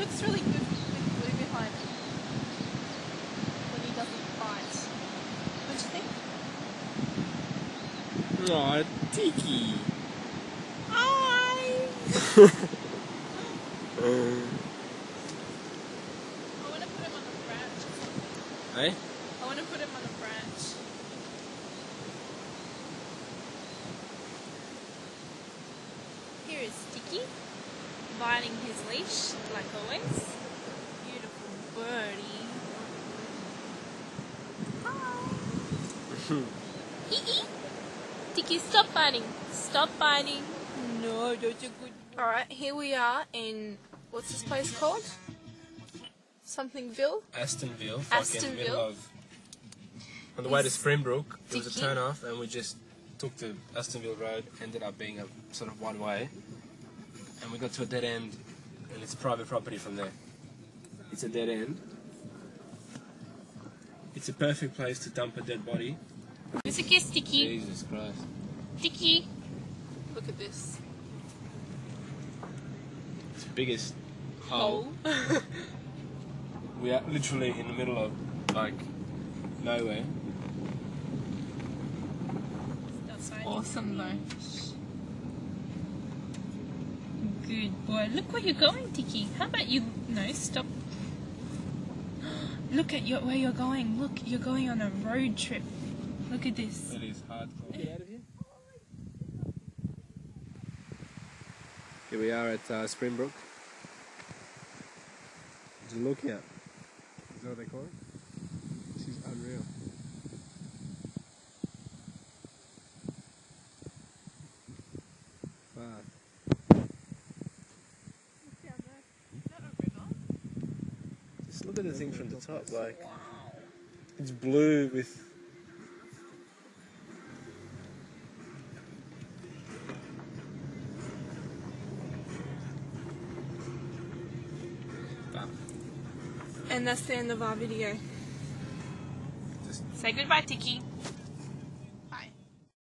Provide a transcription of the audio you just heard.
looks really good with blue behind him when he doesn't fight. What do you think? Aw, Tiki. Hi! I want to put him on a branch or something. Hey? I want to put him on a branch. Here is Tiki, biting his leash, like always. Beautiful birdie. Hi. Tiki, stop biting. Stop biting. No, that's a good. Alright, here we are in, what's this place called? Somethingville? Astonville. Astonville. Middle of, on the way to Springbrooke, there was a Tiki. turn off and we just took the Astonville road, ended up being a sort of one way. And we got to a dead end and it's private property from there. It's a dead end. It's a perfect place to dump a dead body. It's a kiss, Tiki. Jesus Christ. Tiki. Look at this. It's the biggest hole. We are literally in the middle of, like, nowhere. Awesome though. Good boy. Look where you're going, Tiki. How about you? No, stop. Look at where you're going. Look, you're going on a road trip. Look at this. It is hardcore. Get out of here. Here we are at Springbrooke. It's a lookout. Is that what they call it? This is unreal. Wow. Just look at the thing from the top, like, it's blue with... And that's the end of our video. Say goodbye, Tiki.